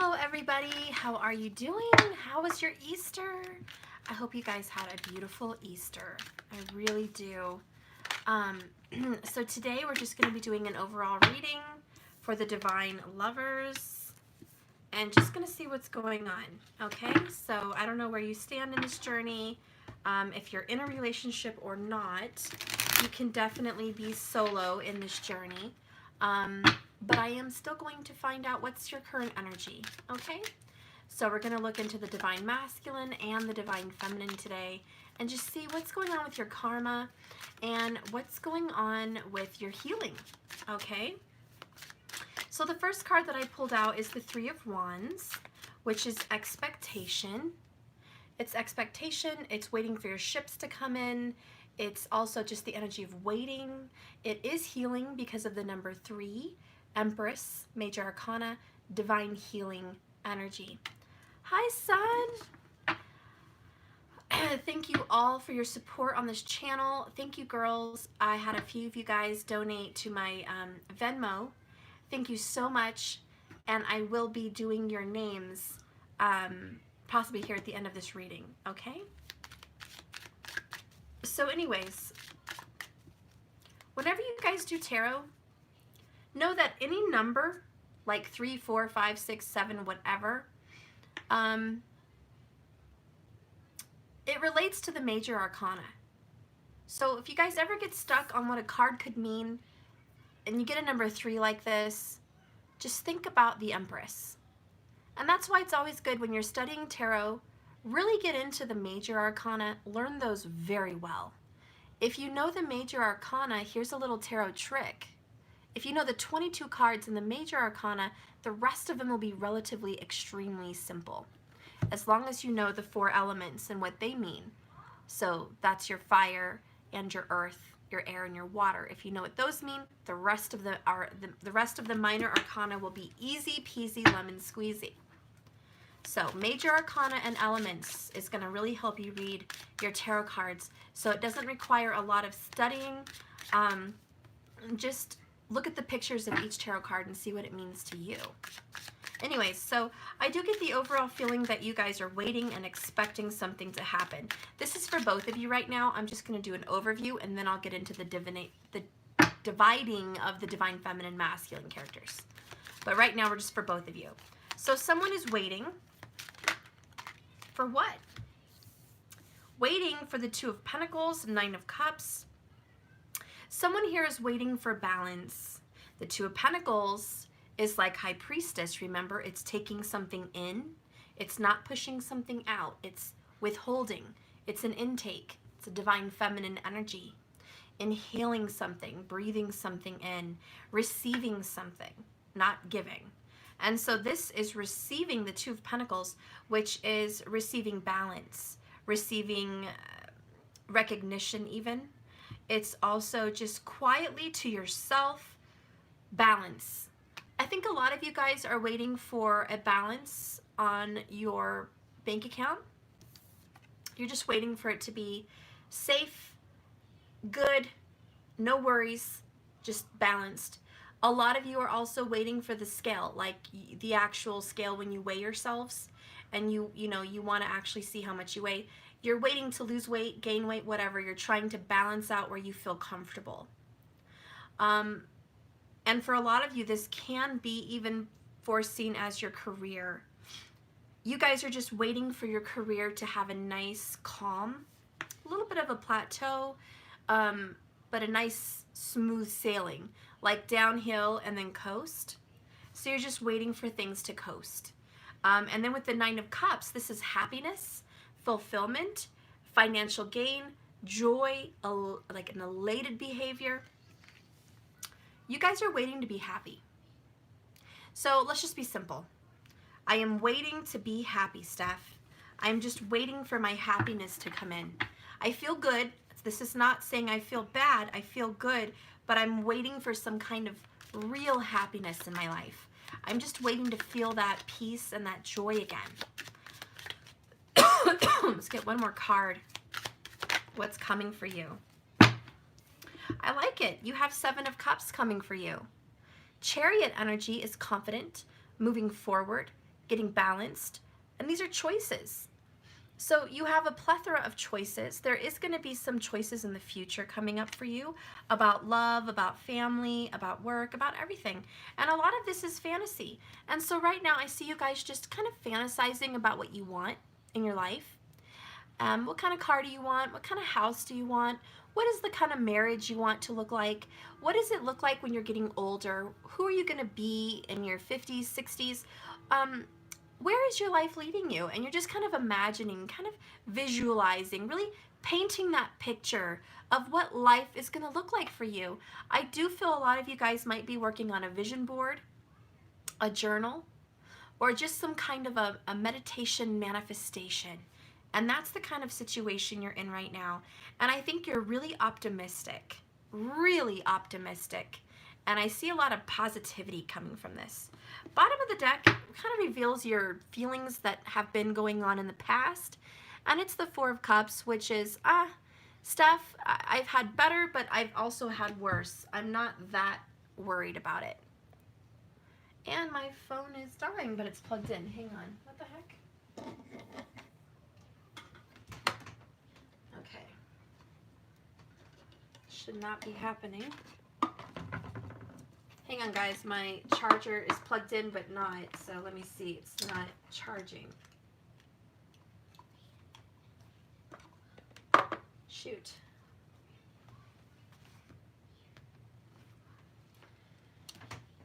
Hello everybody, how are you doing? How was your Easter? I hope you guys had a beautiful Easter. I really do. So today we're just going to be doing an overall reading for the Divine Lovers and just going to see what's going on, okay? So I don't know where you stand in this journey. If you're in a relationship or not, you can definitely be solo in this journey. But I am still going to find out what's your current energy, okay? So we're going to look into the Divine Masculine and the Divine Feminine today and just see what's going on with your karma and what's going on with your healing, okay? So the first card that I pulled out is the Three of Wands, which is expectation. It's expectation, it's waiting for your ships to come in. It's also just the energy of waiting. It is healing because of the number 3, Empress, Major Arcana, divine healing energy. Hi, Sun. Thank you all for your support on this channel. Thank you, girls. I had a few of you guys donate to my Venmo. Thank you so much. And I will be doing your names possibly here at the end of this reading, okay? So anyways, whenever you guys do tarot, know that any number, like 3, 4, 5, 6, 7, whatever, it relates to the major arcana. So if you guys ever get stuck on what a card could mean, and you get a number 3 like this, just think about the Empress. And that's why it's always good when you're studying tarot, really get into the major arcana, learn those very well. If you know the major arcana, here's a little tarot trick. If you know the 22 cards in the major arcana, the rest of them will be relatively extremely simple, as long as you know the 4 elements and what they mean. So that's your fire and your earth, your air and your water. If you know what those mean, the rest of the minor arcana will be easy peasy lemon squeezy. So major arcana and elements is going to really help you read your tarot cards. So it doesn't require a lot of studying. Just look at the pictures of each tarot card and see what it means to you. Anyways, so I do get the overall feeling that you guys are waiting and expecting something to happen. This is for both of you right now. I'm just going to do an overview and then I'll get into the dividing of the Divine Feminine Masculine characters. But right now we're just for both of you. So someone is waiting. For what? Waiting for the 2 of Pentacles, 9 of Cups. Someone here is waiting for balance. The 2 of Pentacles is like High Priestess. Remember, it's taking something in. It's not pushing something out. It's withholding. It's an intake. It's a divine feminine energy. Inhaling something, breathing something in, receiving something, not giving. And so this is receiving the 2 of Pentacles, which is receiving balance, receiving recognition even. It's also just quietly to yourself, balance. I think a lot of you guys are waiting for a balance on your bank account. You're just waiting for it to be safe, good, no worries, just balanced. A lot of you are also waiting for the scale, like the actual scale when you weigh yourselves and you want to actually see how much you weigh. You're waiting to lose weight, gain weight, whatever. You're trying to balance out where you feel comfortable. And for a lot of you, this can be even foreseen as your career. You guys are just waiting for your career to have a nice calm, a little bit of a plateau, but a nice smooth sailing, like downhill and then coast. So you're just waiting for things to coast. And then with the 9 of Cups, this is happiness, fulfillment, financial gain, joy, like an elated behavior. You guys are waiting to be happy. So let's just be simple. I am waiting to be happy, Steph. I'm just waiting for my happiness to come in. I feel good. This is not saying I feel bad. I feel good, but I'm waiting for some kind of real happiness in my life. I'm just waiting to feel that peace and that joy again. Let's get one more card. What's coming for you? I like it. You have 7 of Cups coming for you. Chariot energy is confident, moving forward, getting balanced, and these are choices. So you have a plethora of choices. There is going to be some choices in the future coming up for you about love, about family, about work, about everything. And a lot of this is fantasy. And so right now I see you guys just kind of fantasizing about what you want in your life. What kind of car do you want? What kind of house do you want? What is the kind of marriage you want to look like? What does it look like when you're getting older? Who are you going to be in your 50s, 60s? Where is your life leading you? And you're just kind of imagining, kind of visualizing, really painting that picture of what life is going to look like for you. I do feel a lot of you guys might be working on a vision board, a journal, or just some kind of a meditation manifestation. And that's the kind of situation you're in right now. And I think you're really optimistic, really optimistic. And I see a lot of positivity coming from this. Bottom of the deck kind of reveals your feelings that have been going on in the past. And it's the Four of Cups, which is, stuff I've had better, but I've also had worse. I'm not that worried about it. And my phone is dying, but it's plugged in. Hang on. What the heck? Okay. Should not be happening. Hang on, guys. My charger is plugged in, but not. So let me see. It's not charging. Shoot.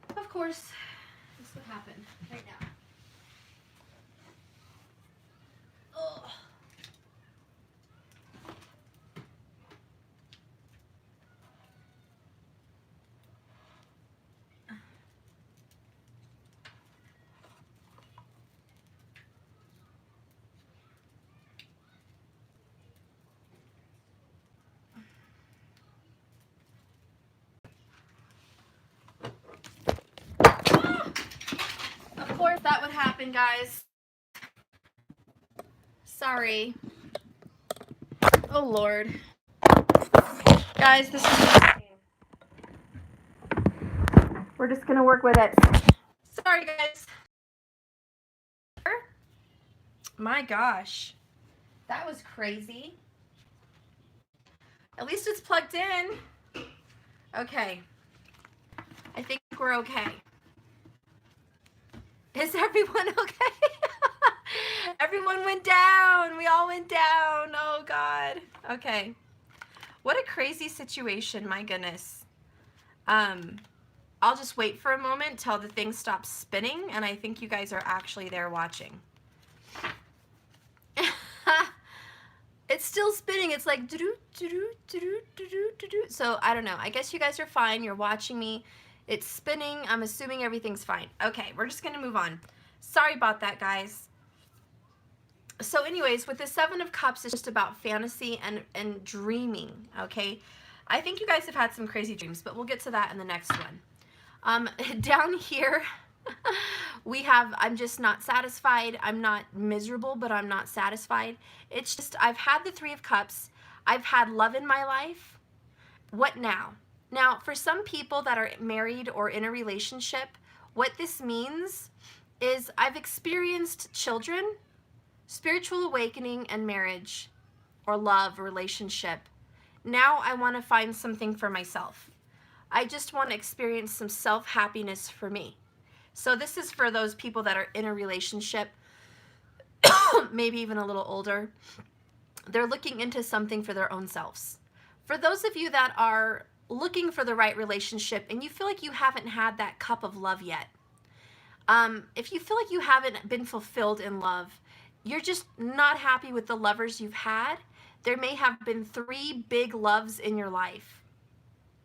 Of course, this would happen right now. Oh. Of course that would happen, guys. Sorry. Oh, Lord. Guys, this is... We're just going to work with it. Sorry, guys. My gosh. That was crazy. At least it's plugged in. Okay. I think we're okay. Is everyone okay? Everyone went down. We all went down. Oh, God. Okay. What a crazy situation. My goodness. I'll just wait for a moment till the thing stops spinning, and I think you guys are actually there watching. It's still spinning. It's like doo-doo, doo-doo, doo-doo, doo-doo, doo-doo. So I don't know. I guess you guys are fine. You're watching me. It's spinning. I'm assuming everything's fine. Okay, we're just going to move on. Sorry about that, guys. So anyways, with the Seven of Cups, it's just about fantasy and dreaming, okay? I think you guys have had some crazy dreams, but we'll get to that in the next one. Down here, we have, I'm just not satisfied. I'm not miserable, but I'm not satisfied. It's just, I've had the Three of Cups. I've had love in my life. What now? Now, for some people that are married or in a relationship, what this means is I've experienced children, spiritual awakening, and marriage or love, relationship. Now I want to find something for myself. I just want to experience some self-happiness for me. So this is for those people that are in a relationship, maybe even a little older. They're looking into something for their own selves. For those of you that are looking for the right relationship and you feel like you haven't had that cup of love yet, if you feel like you haven't been fulfilled in love, you're just not happy with the lovers you've had, there may have been 3 big loves in your life.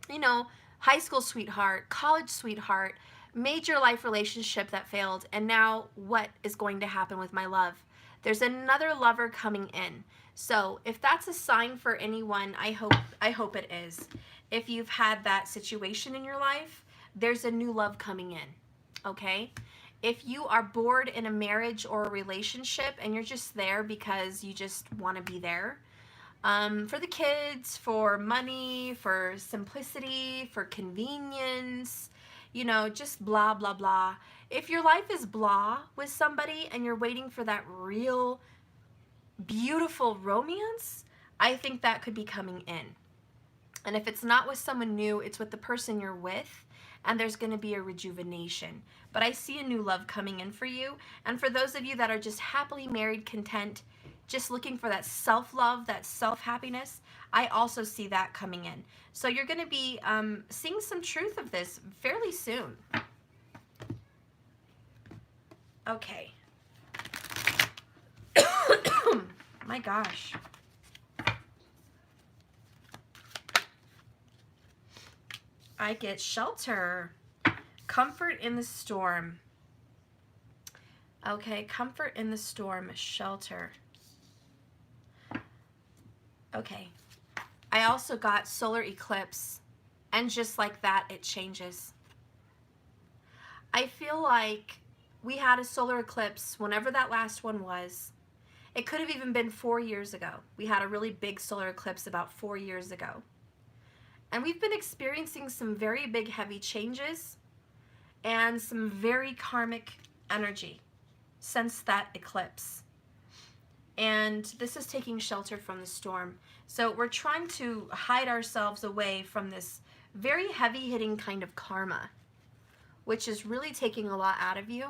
You know, high school sweetheart, college sweetheart, major life relationship that failed, and now what is going to happen with my love? There's another lover coming in. So if that's a sign for anyone, I hope it is. If you've had that situation in your life, there's a new love coming in, okay? If you are bored in a marriage or a relationship and you're just there because you just want to be there, for the kids, for money, for simplicity, for convenience, you know, just blah, blah, blah. If your life is blah with somebody and you're waiting for that real beautiful romance, I think that could be coming in. And if it's not with someone new, it's with the person you're with, and there's going to be a rejuvenation. But I see a new love coming in for you. And for those of you that are just happily married, content, just looking for that self-love, that self-happiness, I also see that coming in. So you're going to be seeing some truth of this fairly soon. Okay. My gosh. I get shelter, comfort in the storm. Okay, comfort in the storm, shelter. Okay. I also got solar eclipse, and just like that, it changes. I feel like we had a solar eclipse, whenever that last one was. It could have even been 4 years ago. We had a really big solar eclipse about 4 years ago. And we've been experiencing some very big, heavy changes and some very karmic energy since that eclipse. And this is taking shelter from the storm. So we're trying to hide ourselves away from this very heavy-hitting kind of karma, which is really taking a lot out of you.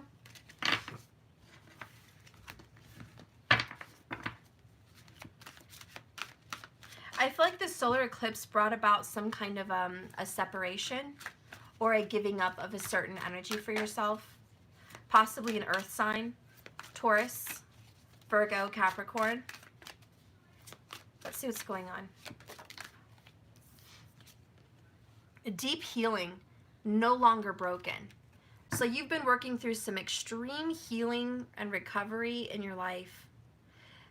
I feel like the solar eclipse brought about some kind of a separation or a giving up of a certain energy for yourself, possibly an earth sign, Taurus, Virgo, Capricorn. Let's see what's going on. A deep healing, no longer broken. So you've been working through some extreme healing and recovery in your life.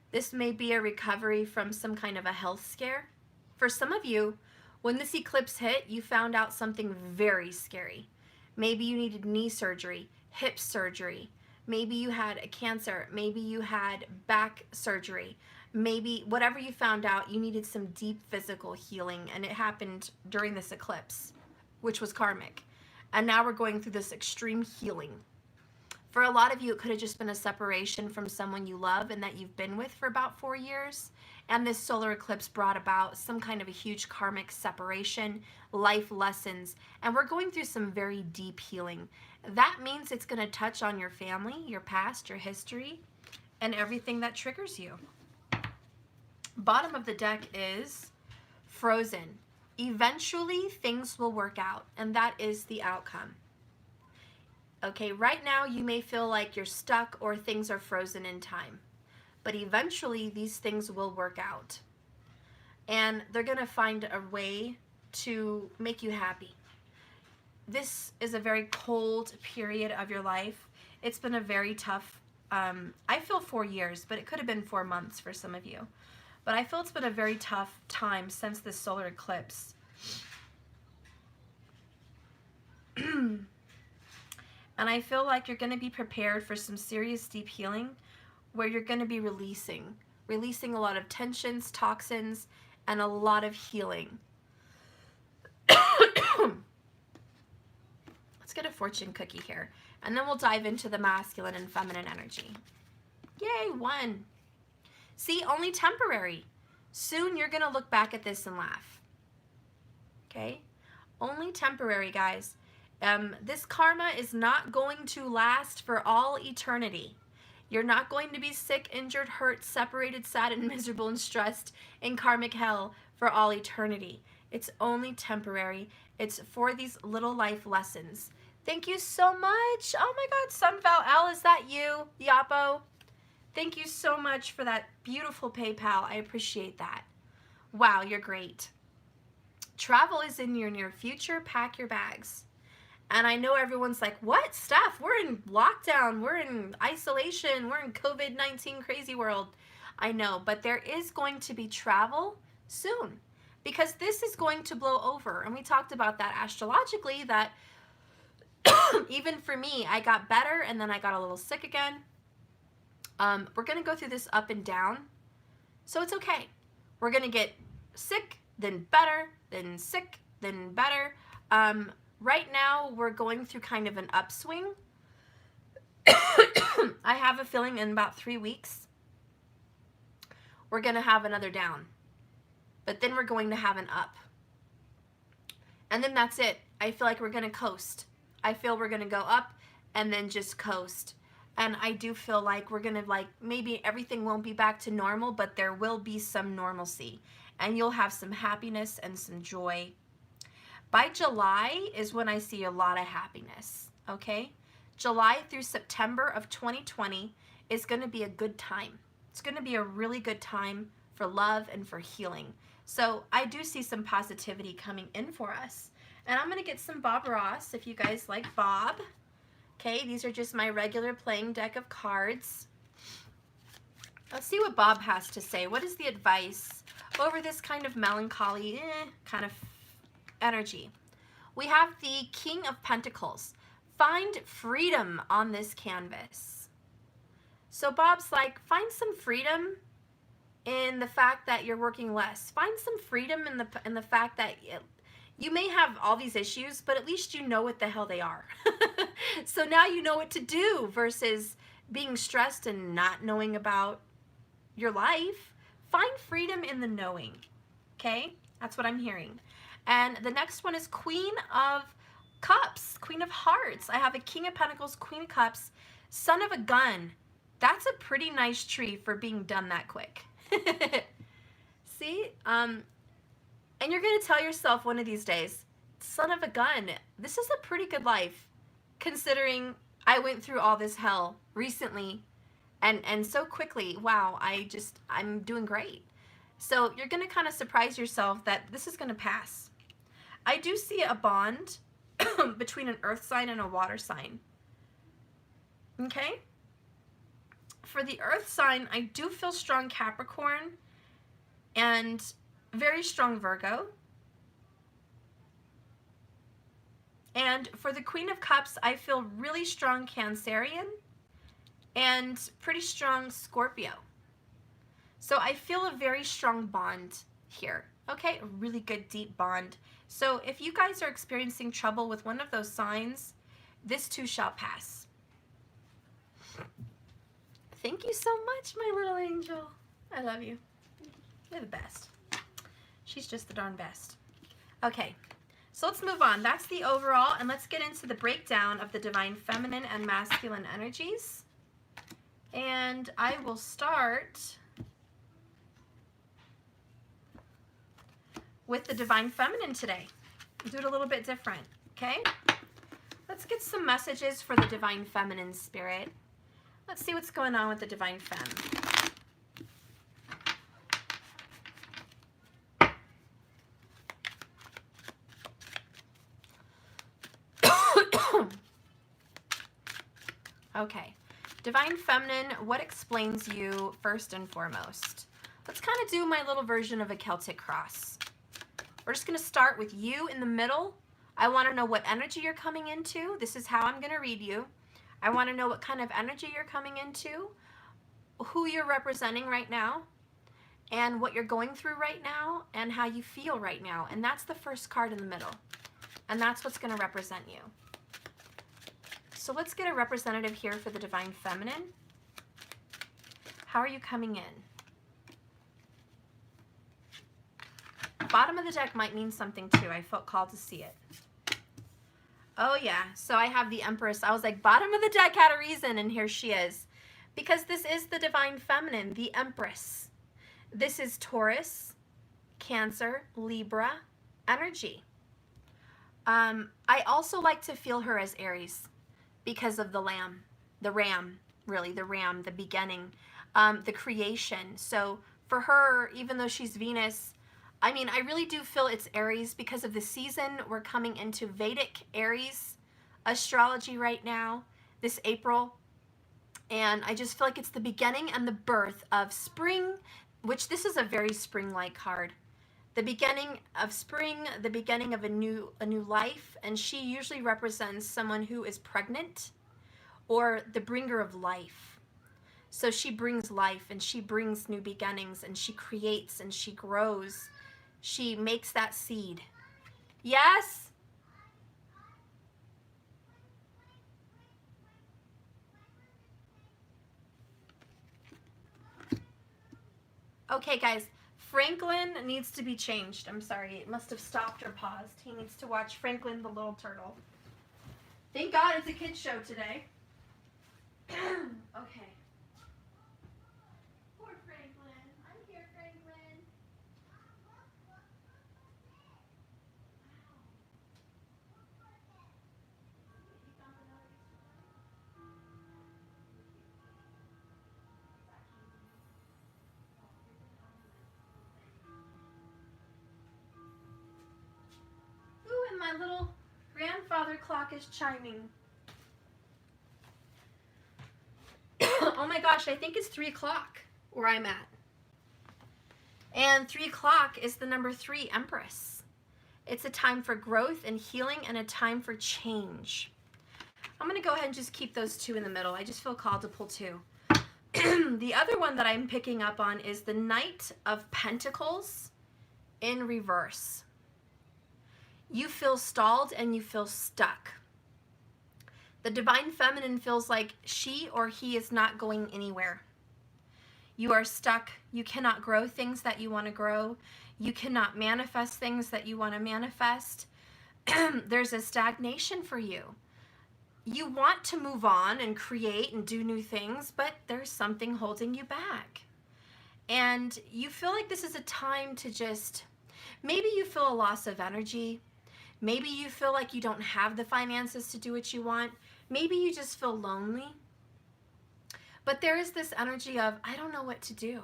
This may be a recovery from some kind of a health scare. For some of you, when this eclipse hit, you found out something very scary. Maybe you needed knee surgery, hip surgery. Maybe you had a cancer. Maybe you had back surgery. Maybe whatever you found out, you needed some deep physical healing, and it happened during this eclipse, which was karmic. And now we're going through this extreme healing. For a lot of you, it could have just been a separation from someone you love and that you've been with for about 4 years. And this solar eclipse brought about some kind of a huge karmic separation, life lessons, and we're going through some very deep healing. That means it's going to touch on your family, your past, your history, and everything that triggers you. Bottom of the deck is frozen. Eventually, things will work out, and that is the outcome. Okay, right now you may feel like you're stuck or things are frozen in time, but eventually these things will work out, and they're going to find a way to make you happy. This is a very cold period of your life. It's been a very tough, I feel 4 years, but it could have been 4 months for some of you. But I feel it's been a very tough time since this solar eclipse. And I feel like you're going to be prepared for some serious deep healing where you're going to be releasing a lot of tensions, toxins, and a lot of healing. Let's get a fortune cookie here, and then we'll dive into the masculine and feminine energy. Yay, 1. See, only temporary. Soon you're going to look back at this and laugh. Okay? Only temporary, guys. This karma is not going to last for all eternity. You're not going to be sick, injured, hurt, separated, sad, and miserable and stressed in karmic hell for all eternity. It's only temporary. It's for these little life lessons. Thank you so much. Oh my God, Sunval L, is that you? Yapo? Thank you so much for that beautiful PayPal. I appreciate that. Wow, you're great. Travel is in your near future. Pack your bags. And I know everyone's like, what? Steph, we're in lockdown. We're in isolation. We're in COVID-19 crazy world. I know, but there is going to be travel soon because this is going to blow over. And we talked about that astrologically, that even for me, I got better and then I got a little sick again. We're going to go through this up and down. So it's okay. We're going to get sick, then better, then sick, then better. Right now, we're going through kind of an upswing. I have a feeling in about 3 weeks, we're going to have another down. But then we're going to have an up. And then that's it. I feel like we're going to coast. I feel we're going to go up and then just coast. And I do feel like we're going to, like, maybe everything won't be back to normal, but there will be some normalcy. And you'll have some happiness and some joy. By July is when I see a lot of happiness, okay? July through September of 2020 is going to be a good time. It's going to be a really good time for love and for healing. So I do see some positivity coming in for us. And I'm going to get some Bob Ross, if you guys like Bob. Okay, these are just my regular playing deck of cards. Let's see what Bob has to say. What is the advice over this kind of melancholy kind of energy? We have the King of Pentacles. Find freedom on this canvas. So Bob's like, find some freedom in the fact that you're working less. Find some freedom in the fact that you may have all these issues, but at least you know what the hell they are. So now you know what to do versus being stressed and not knowing about your life. Find freedom in the knowing, okay? That's what I'm hearing. And the next one is Queen of Cups, Queen of Hearts. I have a King of Pentacles, Queen of Cups, Son of a Gun. That's a pretty nice tree for being done that quick. See? And you're going to tell yourself one of these days, son of a gun, this is a pretty good life, considering I went through all this hell recently and so quickly. Wow, I'm doing great. So you're going to kind of surprise yourself that this is going to pass. I do see a bond between an earth sign and a water sign. Okay? For the earth sign, I do feel strong Capricorn and very strong Virgo. And for the Queen of Cups, I feel really strong Cancerian and pretty strong Scorpio. So I feel a very strong bond here. Okay, a really good deep bond. So if you guys are experiencing trouble with one of those signs, this too shall pass. Thank you so much, my little angel. I love you. You're the best. She's just the darn best. Okay, so let's move on. That's the overall, and let's get into the breakdown of the divine feminine and masculine energies. And I will start with the divine feminine today. Do it a little bit different, okay? Let's get some messages for the divine feminine spirit. Let's see what's going on with the divine femme. Okay, divine feminine, what explains you first and foremost? Let's kind of do my little version of a Celtic cross. We're just going to start with you in the middle. I want to know what energy you're coming into. This is how I'm going to read you. I want to know what kind of energy you're coming into, who you're representing right now, and what you're going through right now, and how you feel right now. And that's the first card in the middle. And that's what's going to represent you. So let's get a representative here for the divine feminine. How are you coming in? Bottom of the deck might mean something too. I felt called to see it. Oh yeah, so I have the Empress. I was like, bottom of the deck had a reason, and here she is. Because this is the divine feminine, the Empress. This is Taurus, Cancer, Libra energy. I also like to feel her as Aries because of the ram, really, the beginning, the creation. So for her, even though she's Venus, I mean, I really do feel it's Aries because of the season. We're coming into Vedic Aries astrology right now, this April. And I just feel like it's the beginning and the birth of spring, which this is a very spring-like card. The beginning of spring, the beginning of a new life. And she usually represents someone who is pregnant or the bringer of life. So she brings life and she brings new beginnings and she creates and she grows. She makes that seed. Yes? Okay, guys, Franklin needs to be changed. I'm sorry, it must have stopped or paused. He needs to watch Franklin the Little Turtle. Thank God it's a kid's show today. Okay. Poor Franklin. I'm here, Franklin. Ooh, and my little grandfather clock is chiming. Oh my gosh, I think it's 3 o'clock where I'm at. And 3 o'clock is the number 3, Empress. It's a time for growth and healing and a time for change. I'm going to go ahead and just keep those 2 in the middle. I just feel called to pull 2. The other one that I'm picking up on is the Knight of Pentacles in reverse. You feel stalled and you feel stuck. The Divine Feminine feels like she or he is not going anywhere. You are stuck. You cannot grow things that you want to grow. You cannot manifest things that you want to manifest. There's a stagnation for you. You want to move on and create and do new things, but there's something holding you back. And you feel like this is a time to just, maybe you feel a loss of energy. Maybe you feel like you don't have the finances to do what you want. Maybe you just feel lonely. But there is this energy of, I don't know what to do.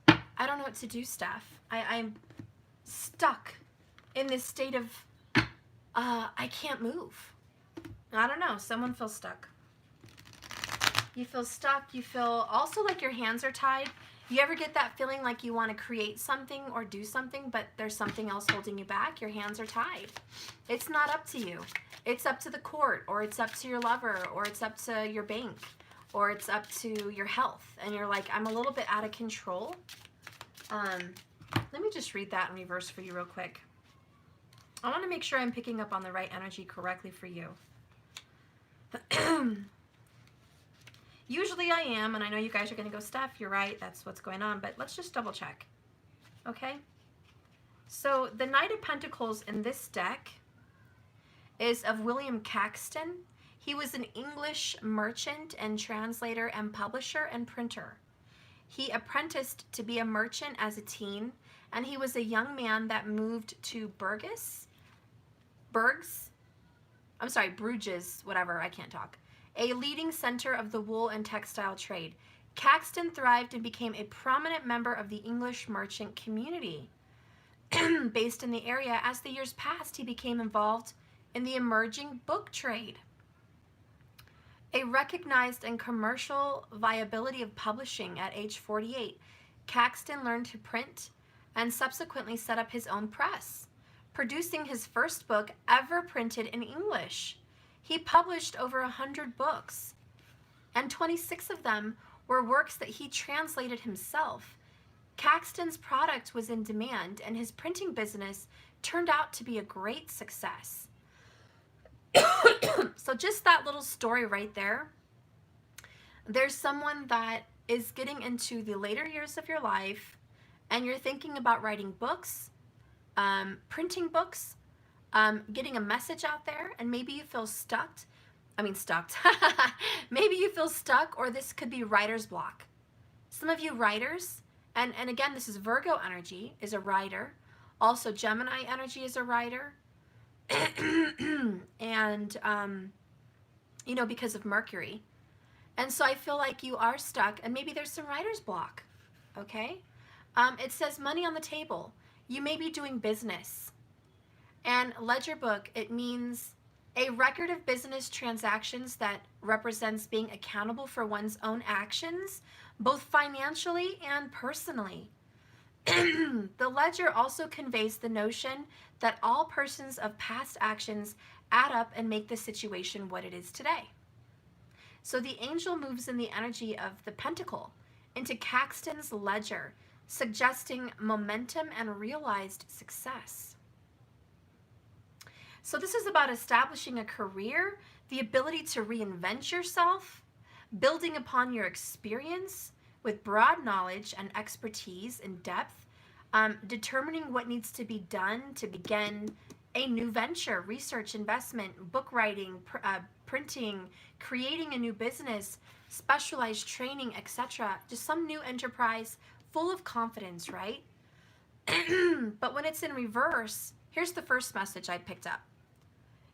I don't know what to do, Steph. I'm stuck in this state of, I can't move. I don't know. Someone feels stuck. You feel stuck. You feel also like your hands are tied. You ever get that feeling like you want to create something or do something, but there's something else holding you back? Your hands are tied. It's not up to you. It's up to the court, or it's up to your lover, or it's up to your bank, or it's up to your health. And you're like, I'm a little bit out of control. Let me just read that in reverse for you real quick. I want to make sure I'm picking up on the right energy correctly for you. Usually I am, and I know you guys are going to go, Steph, you're right, that's what's going on, but let's just double check. Okay? So the Knight of Pentacles in this deck is of William Caxton. He was an English merchant and translator and publisher and printer. He apprenticed to be a merchant as a teen, and he was a young man that moved to Bruges, whatever, I can't talk, a leading center of the wool and textile trade. Caxton thrived and became a prominent member of the English merchant community. Based in the area, as the years passed, he became involved in the emerging book trade. A recognized and commercial viability of publishing at age 48, Caxton learned to print and subsequently set up his own press, producing his first book ever printed in English. He published over 100 books, and 26 of them were works that he translated himself. Caxton's product was in demand, and his printing business turned out to be a great success. So just that little story right there, there's someone that is getting into the later years of your life, and you're thinking about writing books, printing books, getting a message out there, and maybe you feel stuck. Maybe you feel stuck, or this could be writer's block. Some of you writers, and again, this is Virgo energy, is a writer. Also, Gemini energy is a writer. And, you know, because of Mercury. And so I feel like you are stuck, and maybe there's some writer's block, okay? It says money on the table. You may be doing business. And ledger book, it means a record of business transactions that represents being accountable for one's own actions, both financially and personally. The ledger also conveys the notion that all persons of past actions add up and make the situation what it is today. So the angel moves in the energy of the pentacle into Caxton's ledger, suggesting momentum and realized success. So this is about establishing a career, the ability to reinvent yourself, building upon your experience, with broad knowledge and expertise in depth, determining what needs to be done to begin a new venture, research, investment, book writing, printing, creating a new business, specialized training, etc. Just some new enterprise full of confidence, right? But when it's in reverse, here's the first message I picked up.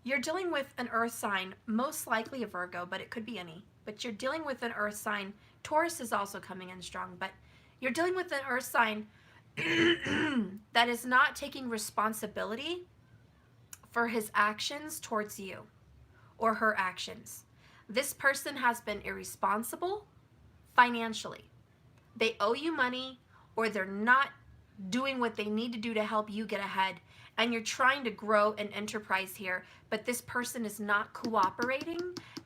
You're dealing with an earth sign, most likely a Virgo, but it could be any. But you're dealing with an earth sign. Taurus is also coming in strong, but you're dealing with an earth sign that is not taking responsibility for his actions towards you or her actions. This person has been irresponsible financially. They owe you money, or they're not doing what they need to do to help you get ahead, and you're trying to grow an enterprise here, but this person is not cooperating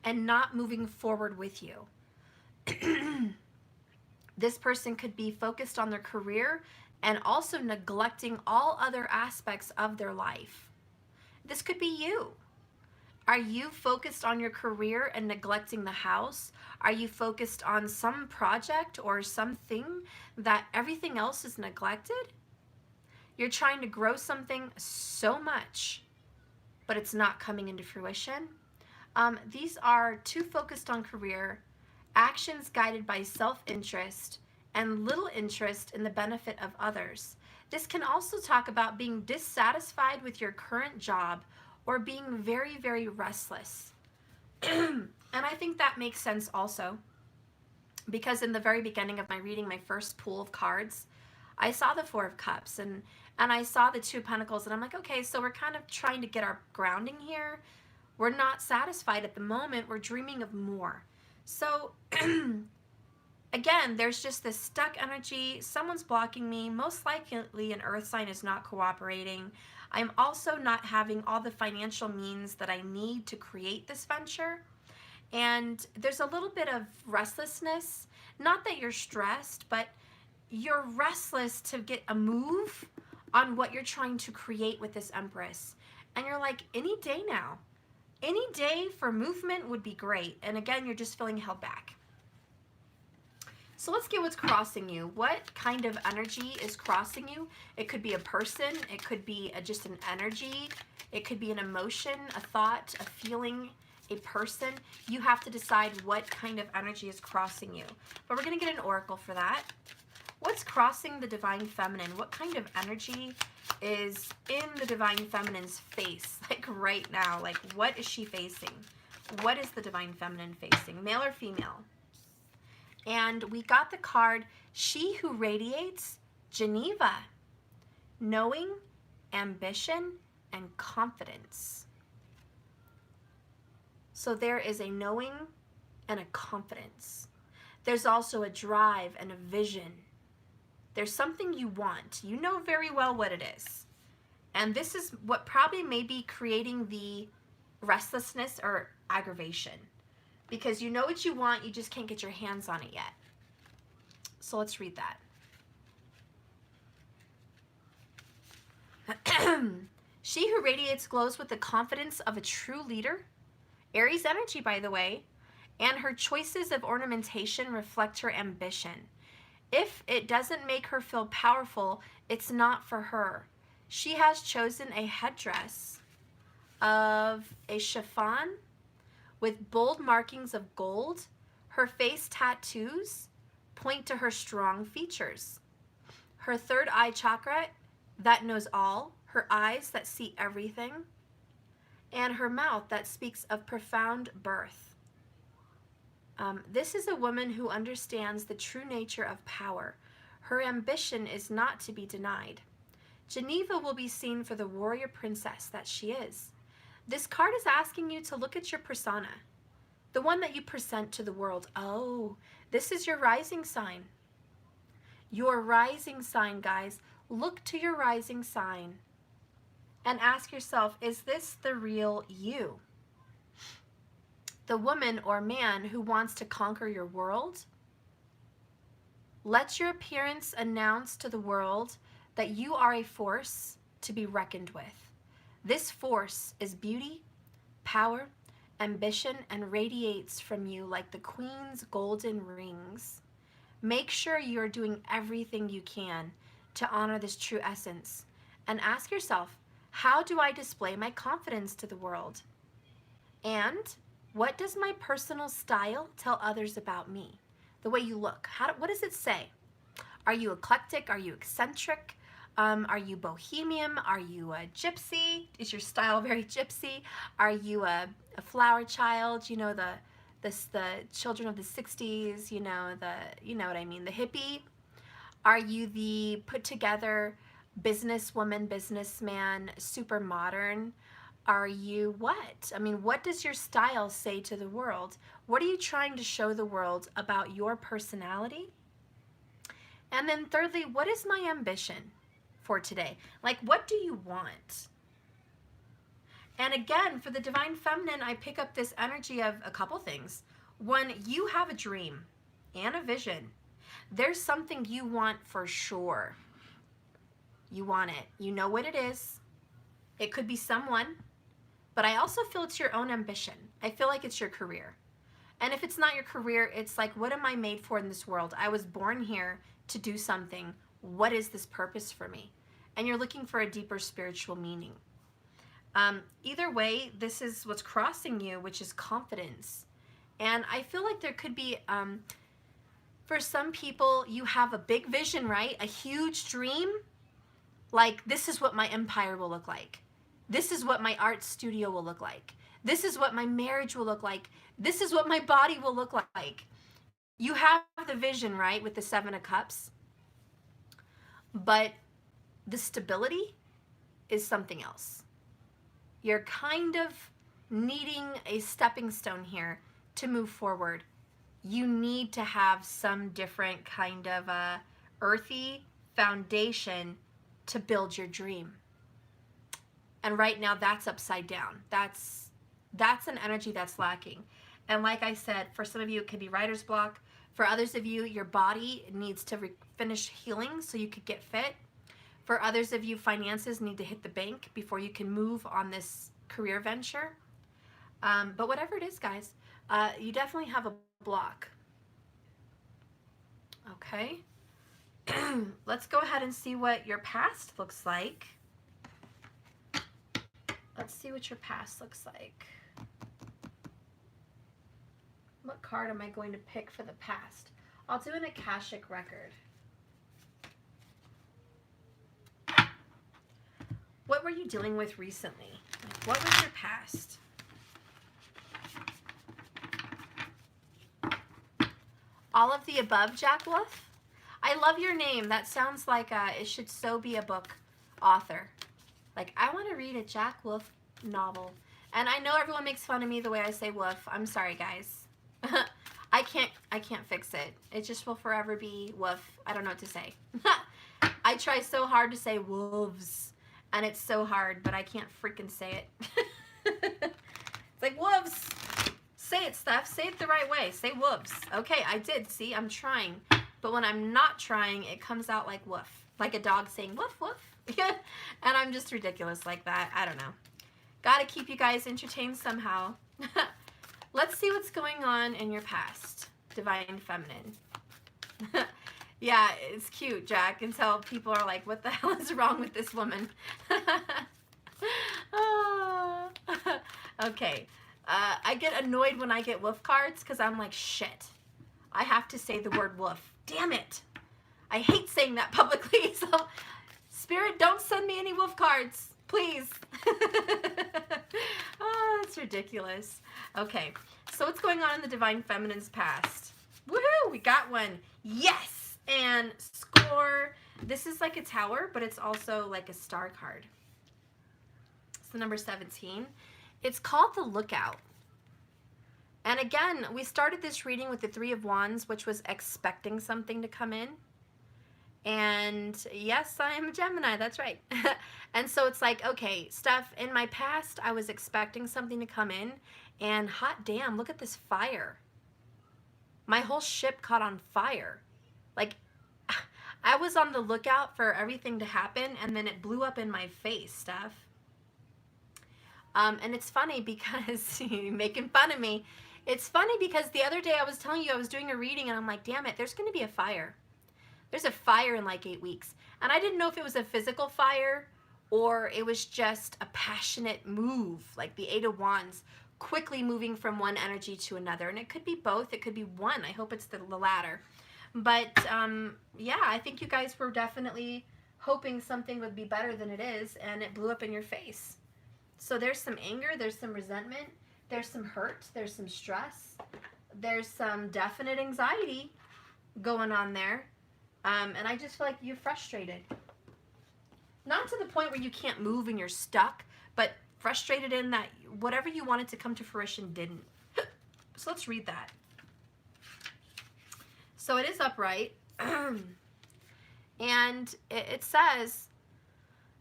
and not moving forward with you. This person could be focused on their career and also neglecting all other aspects of their life. This could be you. Are you focused on your career and neglecting the house? Are you focused on some project or something that everything else is neglected? You're trying to grow something so much, but it's not coming into fruition. These are too focused on career, actions guided by self-interest, and little interest in the benefit of others. This can also talk about being dissatisfied with your current job or being very, very restless. And I think that makes sense also, because in the very beginning of my reading, my first pool of cards, I saw the Four of Cups and I saw the Two of Pentacles, and I'm like, okay, so we're kind of trying to get our grounding here. We're not satisfied at the moment. We're dreaming of more. So again, there's just this stuck energy. Someone's blocking me. Most likely an earth sign is not cooperating. I'm also not having all the financial means that I need to create this venture. And there's a little bit of restlessness. Not that you're stressed, but you're restless to get a move on what you're trying to create with this Empress. And you're like, any day now. Any day for movement would be great. And again, you're just feeling held back. So let's get what's crossing you. What kind of energy is crossing you? It could be a person. It could be just an energy. It could be an emotion, a thought, a feeling, a person. You have to decide what kind of energy is crossing you. But we're going to get an oracle for that. What's crossing the Divine Feminine? What kind of energy is in the Divine Feminine's face? Like right now, like what is she facing? What is the Divine Feminine facing? Male or female? And we got the card, She Who Radiates, Geneva. Knowing, ambition, and confidence. So there is a knowing and a confidence. There's also a drive and a vision. There's something you want. You know very well what it is. And this is what probably may be creating the restlessness or aggravation. Because you know what you want, you just can't get your hands on it yet. So let's read that. She who radiates glows with the confidence of a true leader. Aries energy, by the way. And her choices of ornamentation reflect her ambition. If it doesn't make her feel powerful, it's not for her. She has chosen a headdress of a chiffon with bold markings of gold. Her face tattoos point to her strong features. Her third eye chakra that knows all, her eyes that see everything, and her mouth that speaks of profound birth. This is a woman who understands the true nature of power. Her ambition is not to be denied. Geneva will be seen for the warrior princess that she is. This card is asking you to look at your persona, the one that you present to the world. Oh, this is your rising sign. Your rising sign, guys. Look to your rising sign and ask yourself, is this the real you? The woman or man who wants to conquer your world? Let your appearance announce to the world that you are a force to be reckoned with. This force is beauty, power, ambition, and radiates from you like the queen's golden rings. Make sure you're doing everything you can to honor this true essence. And ask yourself, how do I display my confidence to the world? And what does my personal style tell others about me? The way you look. What does it say? Are you eclectic? Are you eccentric? Are you bohemian? Are you a gypsy? Is your style very gypsy? Are you a flower child? You know, the children of the 60s, you know what I mean, the hippie? Are you the put together businesswoman, businessman, super modern? Are you what? I mean, what does your style say to the world? What are you trying to show the world about your personality? And then thirdly, what is my ambition for today? Like, what do you want? And again, for the Divine Feminine, I pick up this energy of a couple things. One, you have a dream and a vision. There's something you want for sure. You want it. You know what it is. It could be someone, but I also feel it's your own ambition. I feel like it's your career. And if it's not your career, it's like, what am I made for in this world? I was born here to do something. What is this purpose for me? And you're looking for a deeper spiritual meaning. Either way, this is what's crossing you, which is confidence. And I feel like there could be, for some people, you have a big vision, right? A huge dream. Like, this is what my empire will look like. This is what my art studio will look like. This is what my marriage will look like. This is what my body will look like. You have the vision, right, with the 7 of Cups. But the stability is something else. You're kind of needing a stepping stone here to move forward. You need to have some different kind of a earthy foundation to build your dream. And right now that's upside down. That's an energy that's lacking. And like I said, for some of you it could be writer's block. For others of you, your body needs to finish healing so you could get fit. For others of you, finances need to hit the bank before you can move on this career venture. But whatever it is, guys, you definitely have a block. Okay. Let's go ahead and see what your past looks like. Let's see what your past looks like. What card am I going to pick for the past? I'll do an Akashic record. What were you dealing with recently? Like, what was your past? All of the above, Jack Wolf? I love your name. That sounds like it should so be a book author. Like, I want to read a Jack Wolf novel. And I know everyone makes fun of me the way I say wolf. I'm sorry, guys. I can't fix it. It just will forever be wolf. I don't know what to say. I try so hard to say wolves. And it's so hard, but I can't freaking say it. It's like wolves. Say it, Steph. Say it the right way. Say wolves. Okay, I did. See, I'm trying. But when I'm not trying, it comes out like woof. Like a dog saying woof, woof. And I'm just ridiculous like that. I don't know. Gotta keep you guys entertained somehow. Let's see what's going on in your past, Divine Feminine. Yeah, it's cute, Jack, until people are like, what the hell is wrong with this woman? Oh. Okay. I get annoyed when I get wolf cards because I'm like, shit. I have to say the word wolf. Damn it. I hate saying that publicly. So, Spirit, don't send me any wolf cards. Please. Oh, it's ridiculous. Okay. So what's going on in the Divine Feminine's past? Woohoo! We got one. Yes! And score. This is like a tower, but it's also like a star card. It's the number 17. It's called the Lookout. And again, we started this reading with the 3 of Wands, which was expecting something to come in. And yes, I am a Gemini, that's right. And so it's like, okay, Steph, in my past, I was expecting something to come in, and hot damn, look at this fire. My whole ship caught on fire. Like, I was on the lookout for everything to happen, and then it blew up in my face, Steph. And it's funny because, you're making fun of me, It's funny because the other day I was telling you I was doing a reading and I'm like, damn it, there's going to be a fire. There's a fire in like 8 weeks. And I didn't know if it was a physical fire or it was just a passionate move, like the Eight of Wands, quickly moving from one energy to another. And it could be both. It could be one. I hope it's the latter. But yeah, I think you guys were definitely hoping something would be better than it is, and it blew up in your face. So there's some anger, there's some resentment, there's some hurt, there's some stress, there's some definite anxiety going on there. And I just feel like you're frustrated. Not to the point where you can't move and you're stuck, but frustrated in that whatever you wanted to come to fruition didn't. So let's read that. So it is upright. And it says,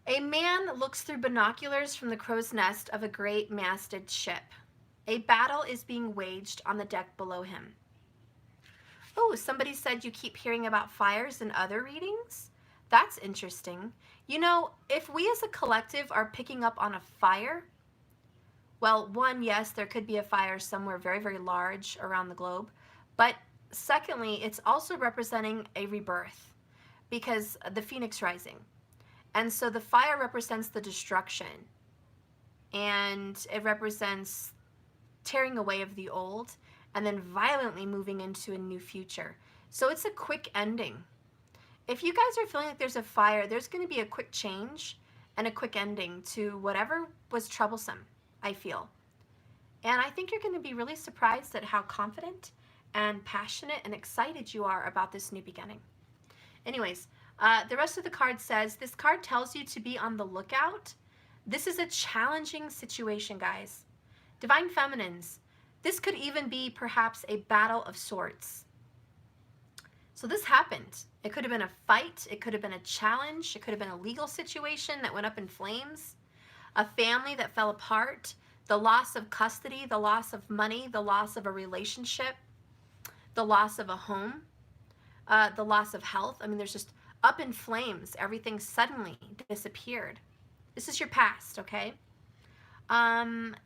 a man looks through binoculars from the crow's nest of a great masted ship. A battle is being waged on the deck below him. Oh, somebody said you keep hearing about fires in other readings? That's interesting. You know, if we as a collective are picking up on a fire, well, one, yes, there could be a fire somewhere very, very large around the globe. But secondly, it's also representing a rebirth because the phoenix rising. And so the fire represents the destruction. And it represents tearing away of the old and then violently moving into a new future. So it's a quick ending. If you guys are feeling like there's a fire, there's going to be a quick change and a quick ending to whatever was troublesome, I feel. And I think you're going to be really surprised at how confident and passionate and excited you are about this new beginning. Anyways, the rest of the card says, this card tells you to be on the lookout. This is a challenging situation, guys. Divine Feminines, this could even be perhaps a battle of sorts. So this happened. It could have been a fight. It could have been a challenge. It could have been a legal situation that went up in flames. A family that fell apart. The loss of custody, the loss of money, the loss of a relationship, the loss of a home, the loss of health. I mean, there's just up in flames. Everything suddenly disappeared. This is your past, okay?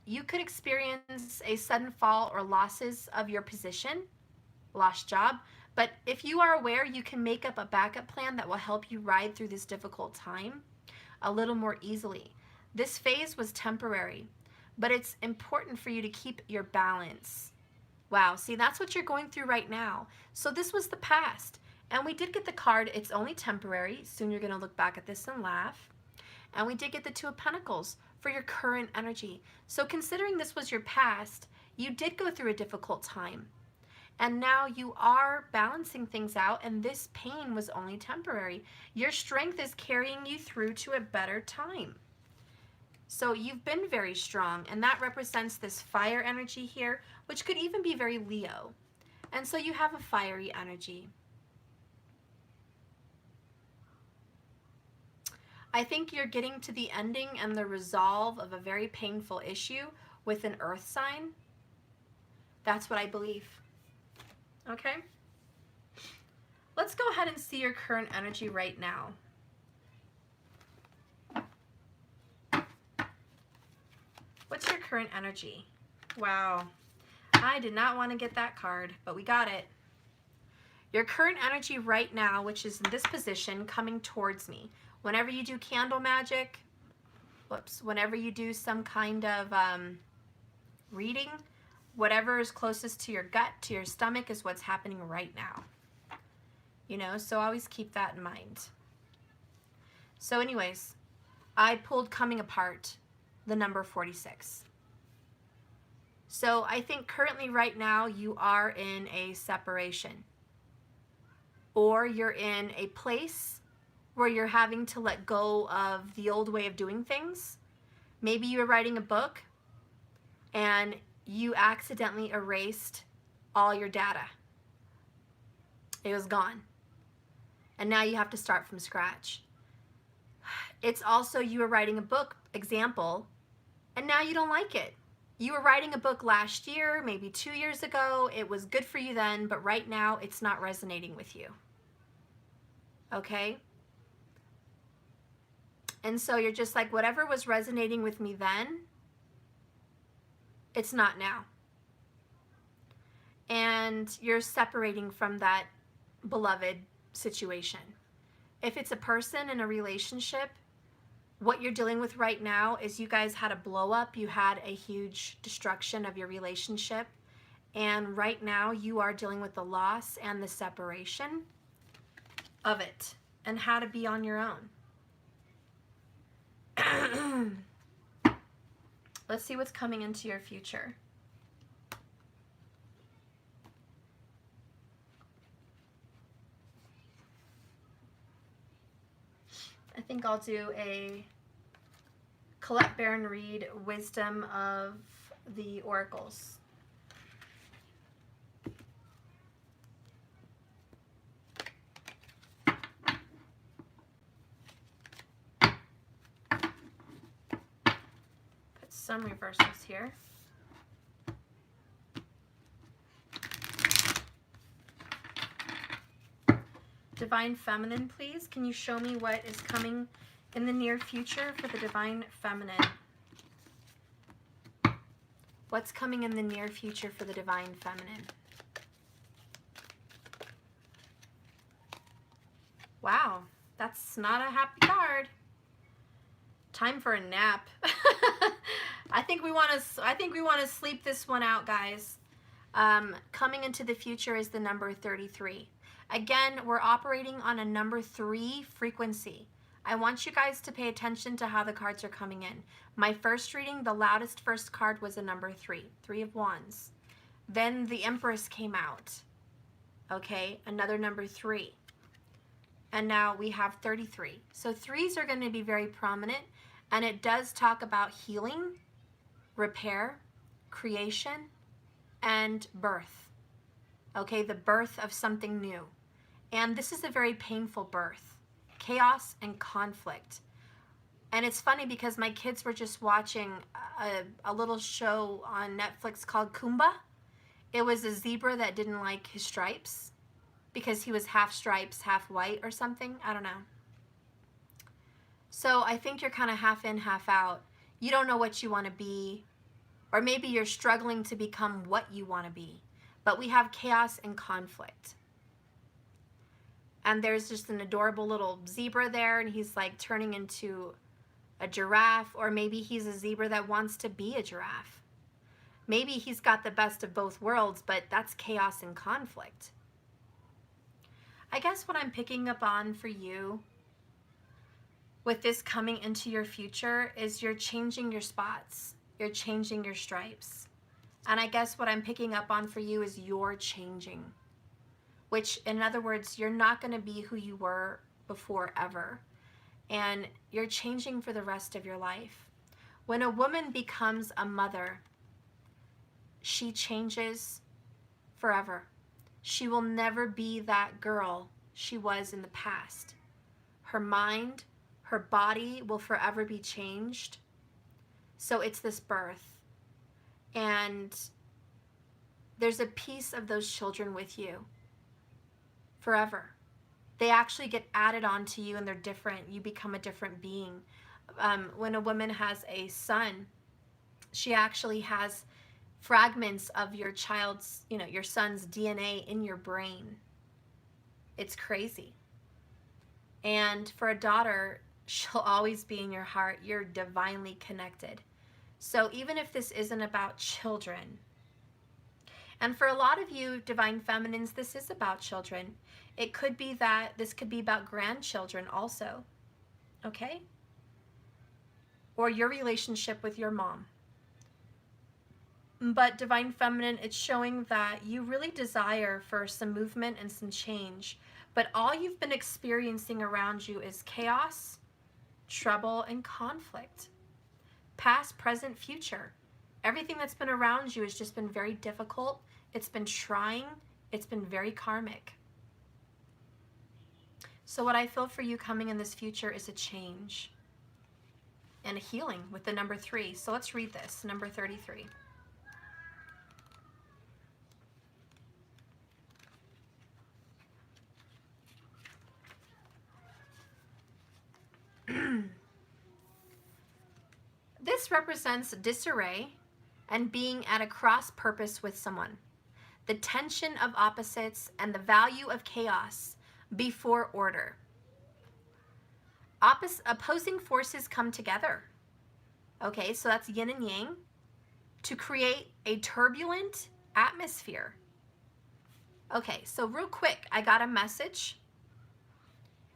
You could experience a sudden fall or losses of your position, lost job. But if you are aware, you can make up a backup plan that will help you ride through this difficult time a little more easily. This phase was temporary, but it's important for you to keep your balance. Wow, see, that's what you're going through right now. So this was the past. And we did get the card, it's only temporary. Soon you're going to look back at this and laugh. And we did get the Two of Pentacles for your current energy. So considering this was your past, you did go through a difficult time. And now you are balancing things out, and this pain was only temporary. Your strength is carrying you through to a better time. So you've been very strong, and that represents this fire energy here, which could even be very Leo. And so you have a fiery energy. I think you're getting to the ending and the resolve of a very painful issue with an earth sign. That's what I believe. Okay? Let's go ahead and see your current energy right now. What's your current energy? Wow. I did not want to get that card, but we got it. Your current energy right now, which is in this position, coming towards me. Whenever you do candle magic, whenever you do some kind of reading, whatever is closest to your gut, to your stomach, is what's happening right now. You know, so always keep that in mind. So anyways, I pulled coming apart, the number 46. So I think currently right now you are in a separation. Or you're in a place where you're having to let go of the old way of doing things. Maybe you were writing a book and you accidentally erased all your data. It was gone. And now you have to start from scratch. It's also you were writing a book, example, and now you don't like it. You were writing a book last year, maybe 2 years ago. It was good for you then, but right now it's not resonating with you. Okay? And so you're just like, whatever was resonating with me then, it's not now. and you're separating from that beloved situation. If it's a person in a relationship, what you're dealing with right now is you guys had a blow up, you had a huge destruction of your relationship, and right now you are dealing with the loss and the separation of it and how to be on your own. Let's see what's coming into your future. I think I'll do a Colette Baron Reed Wisdom of the Oracles. Put some reversals here. Divine Feminine, please. Can you show me what is coming in the near future for the Divine Feminine? What's coming in the near future for the Divine Feminine? Wow, that's not a happy card. Time for a nap. I think we want to sleep this one out, guys. Coming into the future is the number 33. Again, we're operating on a number 3 frequency. I want you guys to pay attention to how the cards are coming in. My first reading, the loudest first card was a number 3, 3 of Wands. Then the Empress came out. Okay, another number 3. And now we have 33. So 3s are going to be very prominent, and it does talk about healing, repair, creation, and birth. Okay, the birth of something new. And this is a very painful birth. Chaos and conflict. And it's funny because my kids were just watching a little show on Netflix called Kumba. It was a zebra that didn't like his stripes because he was half stripes, half white or something. I don't know. So I think you're kind of half in, half out. You don't know what you want to be, or maybe you're struggling to become what you want to be. But we have chaos and conflict. And there's just an adorable little zebra there, and he's like turning into a giraffe, or maybe he's a zebra that wants to be a giraffe. Maybe he's got the best of both worlds, but that's chaos and conflict. I guess what I'm picking up on for you with this coming into your future is you're changing your spots. You're changing your stripes. And I guess what I'm picking up on for you is you're changing. Which, in other words, you're not going to be who you were before ever. And you're changing for the rest of your life. When a woman becomes a mother, she changes forever. She will never be that girl she was in the past. Her mind, her body will forever be changed. So it's this birth. And there's a piece of those children with you forever. They actually get added onto you, and they're different. You become a different being. When a woman has a son, she actually has fragments of your child's, your son's DNA in your brain. It's crazy. And for a daughter, she'll always be in your heart. You're divinely connected. So even if this isn't about children, and for a lot of you Divine Feminines, this is about children. It could be that this could be about grandchildren also, okay? Or your relationship with your mom. But Divine Feminine, it's showing that you really desire for some movement and some change, but all you've been experiencing around you is chaos, trouble, and conflict. Past, present, future. Everything that's been around you has just been very difficult. It's been trying. It's been very karmic. So what I feel for you coming in this future is a change and a healing with the number 3. So let's read this, number 33. This represents disarray and being at a cross purpose with someone. the tension of opposites, and the value of chaos before order. Opposing forces come together. Okay, so that's yin and yang to create a turbulent atmosphere. Okay, so real quick, I got a message.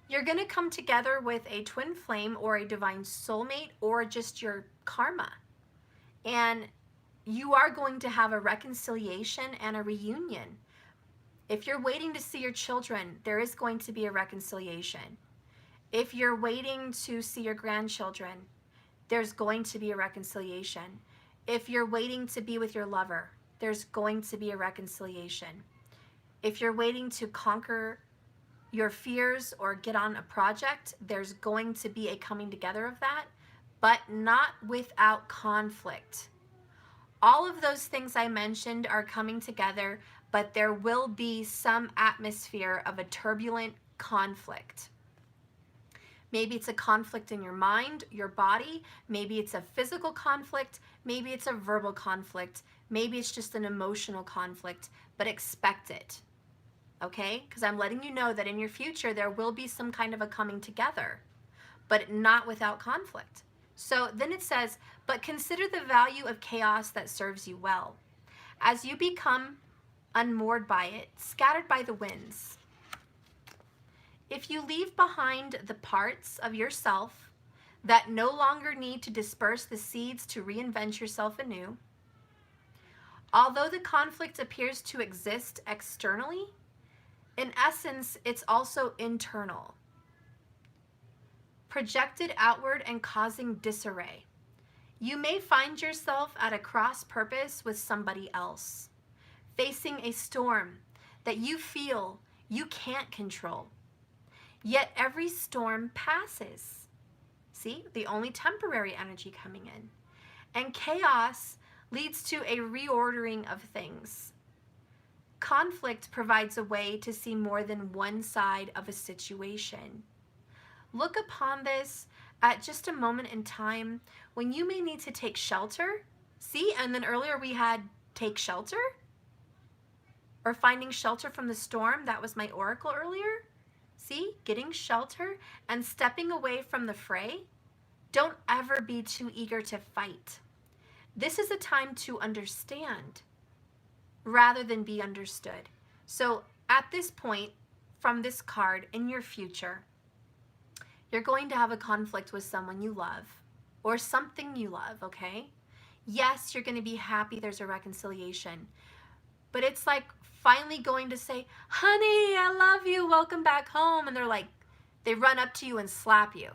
You're going to come together with a twin flame or a divine soulmate or just your karma. And you are going to have a reconciliation and a reunion. If you're waiting to see your children, there is going to be a reconciliation. If you're waiting to see your grandchildren, there's going to be a reconciliation. If you're waiting to be with your lover, there's going to be a reconciliation. If you're waiting to conquer your fears or get on a project, there's going to be a coming together of that, but not without conflict. All of those things I mentioned are coming together, but there will be some atmosphere of a turbulent conflict. Maybe it's a conflict in your mind, your body. Maybe it's a physical conflict. Maybe it's a verbal conflict. Maybe it's just an emotional conflict, but expect it. Okay? Because I'm letting you know that in your future, there will be some kind of a coming together, but not without conflict. So then it says, but consider the value of chaos that serves you well. As you become unmoored by it, scattered by the winds. If you leave behind the parts of yourself that no longer need to disperse the seeds to reinvent yourself anew, although the conflict appears to exist externally, in essence, it's also internal, projected outward and causing disarray. You may find yourself at a cross purpose with somebody else, facing a storm that you feel you can't control. Yet every storm passes. See, the only temporary energy coming in. And chaos leads to a reordering of things. Conflict provides a way to see more than one side of a situation. Look upon this at just a moment in time when you may need to take shelter. See, and then earlier we had take shelter or finding shelter from the storm. That was my oracle earlier. See, getting shelter and stepping away from the fray. Don't ever be too eager to fight. This is a time to understand rather than be understood. So at this point, from this card in your future, you're going to have a conflict with someone you love or something you love, okay? Yes, you're going to be happy there's a reconciliation, but it's like finally going to say, honey, I love you, welcome back home. And they're like, they run up to you and slap you.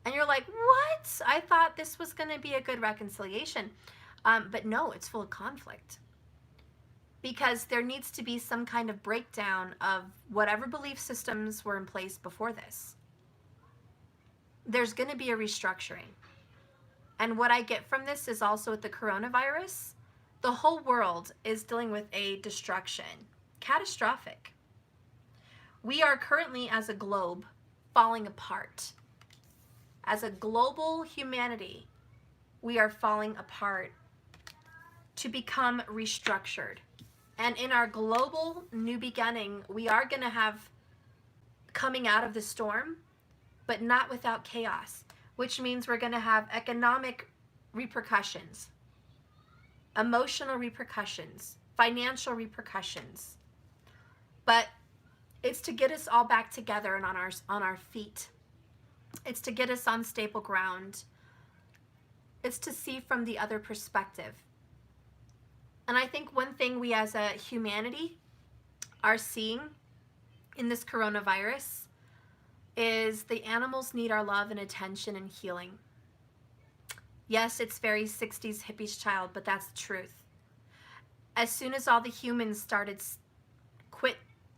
And you're like, what? I thought this was going to be a good reconciliation. But no, it's full of conflict. Because there needs to be some kind of breakdown of whatever belief systems were in place before this. There's going to be a restructuring. And what I get from this is also with the coronavirus, the whole world is dealing with a destruction. Catastrophic. We are currently, as a globe, falling apart. As a global humanity, we are falling apart to become restructured. And in our global new beginning, we are going to have coming out of the storm, but not without chaos, which means we're going to have economic repercussions, emotional repercussions, financial repercussions. But it's to get us all back together and on our feet. It's to get us on stable ground. It's to see from the other perspective. And I think one thing we as a humanity are seeing in this coronavirus is the animals need our love and attention and healing. Yes, it's very 60s hippies child, but that's the truth. As soon as all the humans started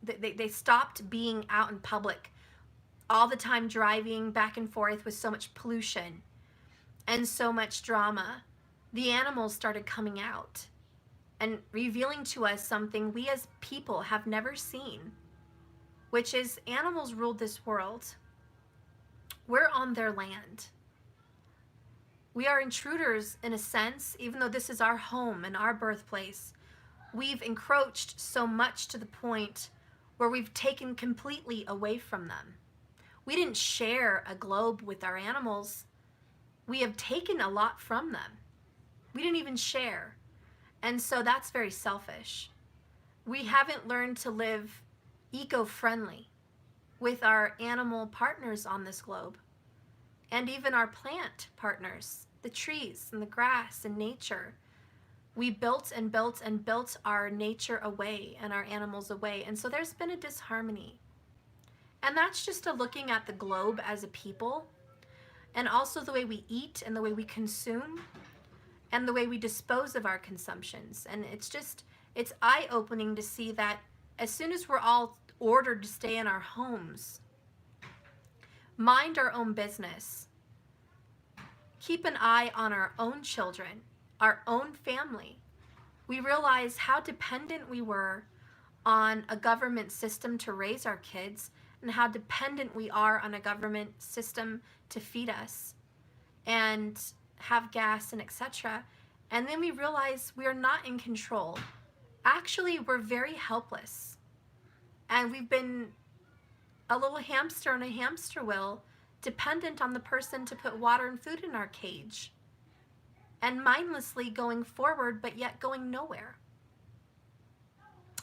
they stopped being out in public all the time, driving back and forth with so much pollution and so much drama, the animals started coming out and revealing to us something we as people have never seen, which is animals ruled this world. We're on their land. We are intruders in a sense, even though this is our home and our birthplace. we've encroached so much to the point where we've taken completely away from them. We didn't share a globe with our animals. We have taken a lot from them. We didn't even share. And so that's very selfish. We haven't learned to live eco-friendly with our animal partners on this globe, and even our plant partners, the trees and the grass and nature. We built and built and built our nature away and our animals away. And so there's been a disharmony. And that's just a looking at the globe as a people, and also the way we eat and the way we consume and the way we dispose of our consumptions. And it's eye-opening to see that as soon as we're all ordered to stay in our homes, mind our own business, keep an eye on our own children, our own family, we realize how dependent we were on a government system to raise our kids, and how dependent we are on a government system to feed us and have gas and etc. And then we realize we are not in control. Actually, we're very helpless. And we've been a little hamster on a hamster wheel, dependent on the person to put water and food in our cage, and mindlessly going forward, but yet going nowhere.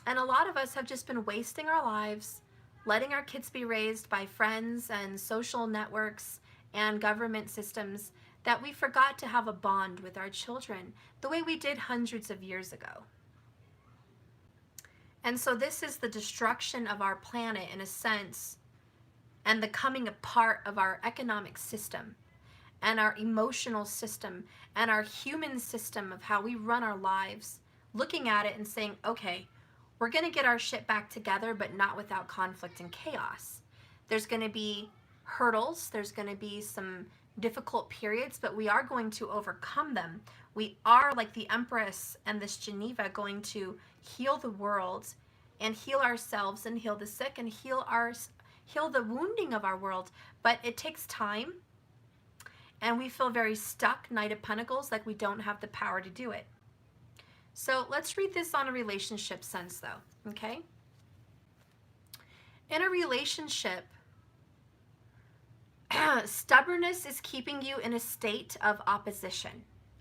And a lot of us have just been wasting our lives, letting our kids be raised by friends and social networks and government systems, that we forgot to have a bond with our children the way we did hundreds of years ago. And so this is the destruction of our planet in a sense, and the coming apart of our economic system and our emotional system and our human system of how we run our lives, looking at it and saying, okay, we're going to get our shit back together, but not without conflict and chaos. There's going to be hurdles, there's going to be some difficult periods, but we are going to overcome them. We are, like the Empress and this Geneva, going to heal the world and heal ourselves and heal the sick and heal the wounding of our world. But it takes time, and we feel very stuck, Knight of Pentacles, like we don't have the power to do it. So let's read this on a relationship sense though, okay? In a relationship, stubbornness is keeping you in a state of opposition.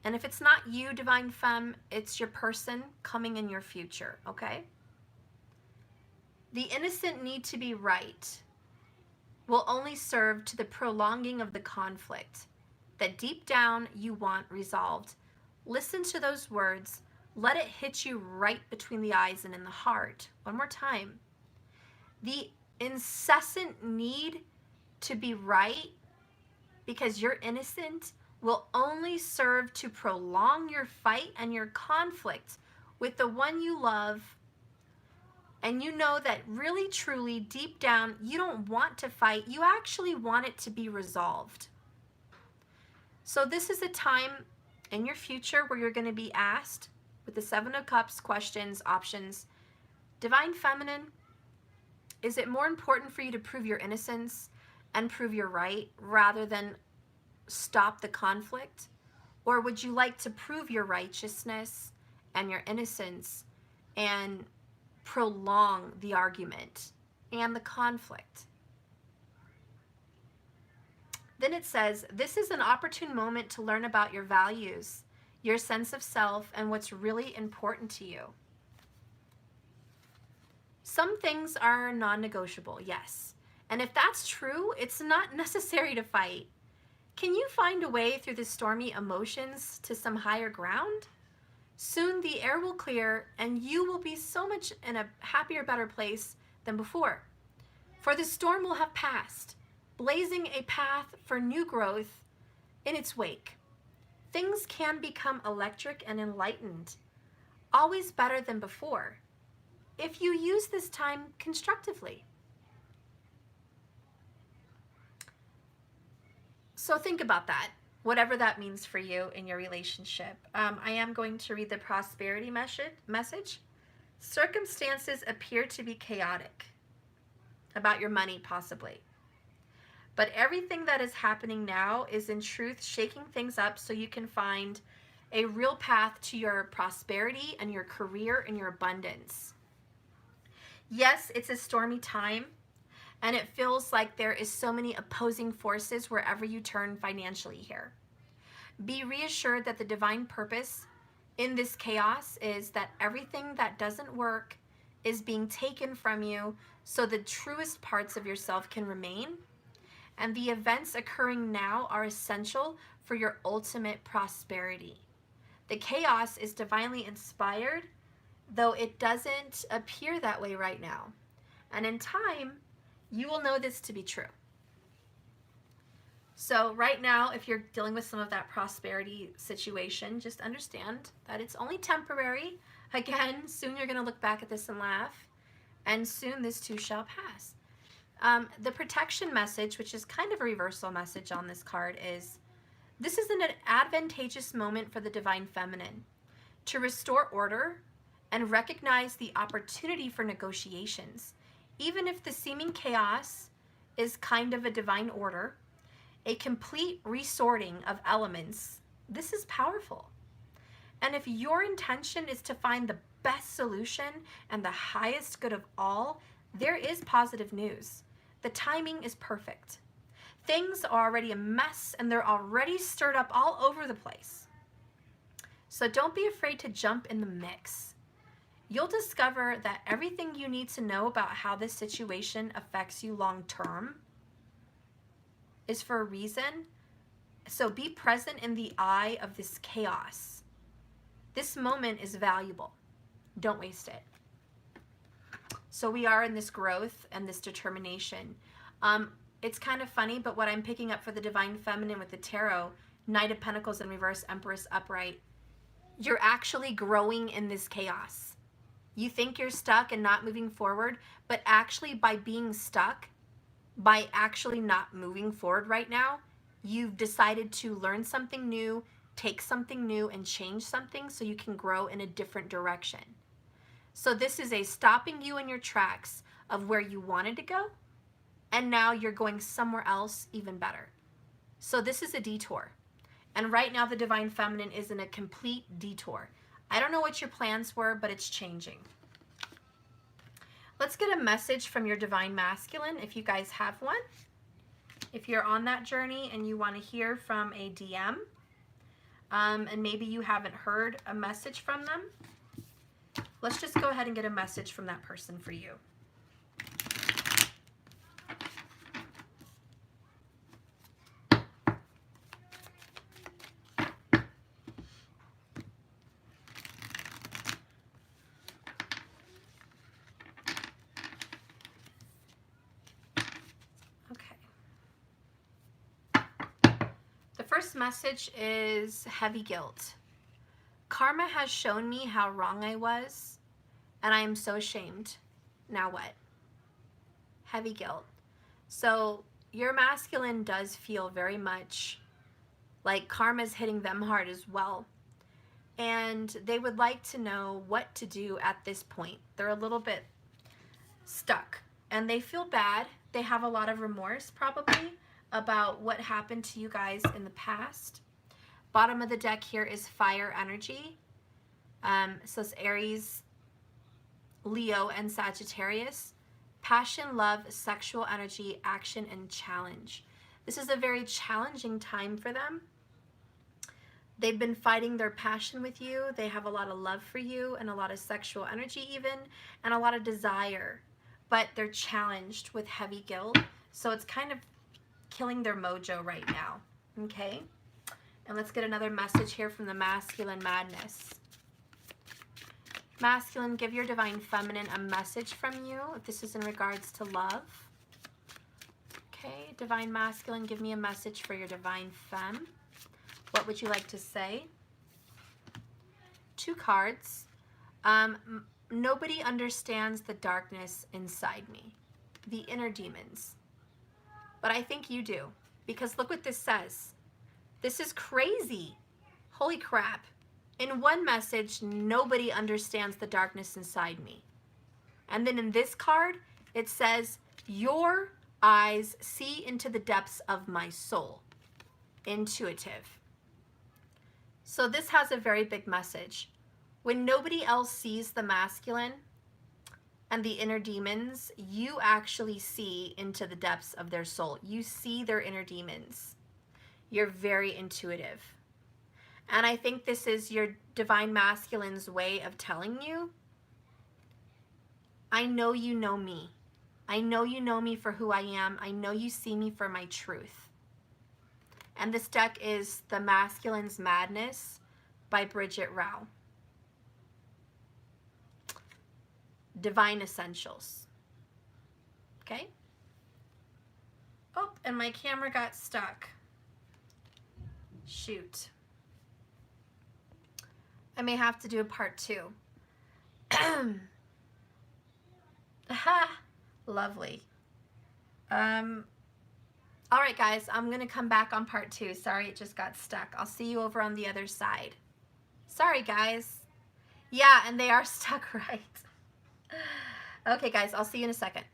And if it's not you, Divine Femme, it's your person coming in your future, okay? The innocent need to be right will only serve to the prolonging of the conflict that deep down you want resolved. Listen to those words. Let it hit you right between the eyes and in the heart. One more time. The incessant need to be right because you're innocent will only serve to prolong your fight and your conflict with the one you love. And you know that really, truly, deep down, you don't want to fight. You actually want it to be resolved. So this is a time in your future where you're going to be asked with the Seven of Cups, questions, options. Divine Feminine, is it more important for you to prove your innocence and prove you're right rather than stop the conflict? Or would you like to prove your righteousness and your innocence and prolong the argument and the conflict? Then it says, this is an opportune moment to learn about your values, your sense of self, and what's really important to you. Some things are non-negotiable, yes. And if that's true, it's not necessary to fight. Can you find a way through the stormy emotions to some higher ground? Soon the air will clear and you will be so much in a happier, better place than before. For the storm will have passed, blazing a path for new growth in its wake. Things can become electric and enlightened, always better than before, if you use this time constructively. So think about that, whatever that means for you in your relationship. I am going to read the prosperity message. Circumstances appear to be chaotic about your money, possibly. But everything that is happening now is in truth shaking things up so you can find a real path to your prosperity and your career and your abundance. Yes, it's a stormy time, and it feels like there is so many opposing forces wherever you turn financially here. Be reassured that the divine purpose in this chaos is that everything that doesn't work is being taken from you so the truest parts of yourself can remain. And the events occurring now are essential for your ultimate prosperity. The chaos is divinely inspired, though it doesn't appear that way right now. And in time, you will know this to be true. So right now, if you're dealing with some of that prosperity situation, just understand that it's only temporary. Again, soon you're going to look back at this and laugh, and soon this too shall pass. The protection message, which is kind of a reversal message on this card, is this is an advantageous moment for the divine feminine to restore order and recognize the opportunity for negotiations. Even if the seeming chaos is kind of a divine order, a complete resorting of elements, this is powerful. And if your intention is to find the best solution and the highest good of all, there is positive news. The timing is perfect. Things are already a mess and they're already stirred up all over the place. So don't be afraid to jump in the mix. You'll discover that everything you need to know about how this situation affects you long term is for a reason. So be present in the eye of this chaos. This moment is valuable. Don't waste it. So we are in this growth and this determination. It's kind of funny, but what I'm picking up for the divine feminine with the tarot, Knight of Pentacles in reverse, Empress upright, you're actually growing in this chaos. You think you're stuck and not moving forward, but actually by being stuck, by actually not moving forward right now, you've decided to learn something new, take something new, and change something so you can grow in a different direction. So this is a stopping you in your tracks of where you wanted to go, and now you're going somewhere else even better. So this is a detour. And right now the divine feminine is in a complete detour. I don't know what your plans were, but it's changing. Let's get a message from your divine masculine if you guys have one. If you're on that journey and you want to hear from a DM, and maybe you haven't heard a message from them, let's just go ahead and get a message from that person for you. First message is heavy guilt. Karma has shown me how wrong I was, and I am so ashamed. Now what? Heavy guilt. So your masculine does feel very much like karma's hitting them hard as well. And they would like to know what to do at this point. They're a little bit stuck, and they feel bad. They have a lot of remorse probably about what happened to you guys in the past. Bottom of the deck here is fire energy. So it's Aries, Leo, and Sagittarius. Passion, love, sexual energy, action, and challenge. This is a very challenging time for them. They've been fighting their passion with you. They have a lot of love for you and a lot of sexual energy even, and a lot of desire. But they're challenged with heavy guilt. So it's kind of killing their mojo right now, okay? And let's get another message here from the masculine madness. Masculine, give your divine feminine a message from you if this is in regards to love. Okay, divine masculine, give me a message for your divine femme. What would you like to say? Two cards. Nobody understands the darkness inside me, the inner demons. But I think you do, because look what this says. This is crazy. Holy crap. In one message, nobody understands the darkness inside me. And then in this card, it says, your eyes see into the depths of my soul. Intuitive. So this has a very big message. When nobody else sees the masculine and the inner demons, you actually see into the depths of their soul. You see their inner demons. You're very intuitive. And I think this is your divine masculine's way of telling you, I know you know me. I know you know me for who I am. I know you see me for my truth. And this deck is The Masculine's Madness by Bridget Rao. Divine Essentials. Okay? Oh, and my camera got stuck. Shoot. I may have to do a part 2. Aha! Lovely. All right, guys, I'm going to come back on part 2. Sorry, it just got stuck. I'll see you over on the other side. Sorry, guys. Yeah, and they are stuck right. Okay, guys, I'll see you in a second.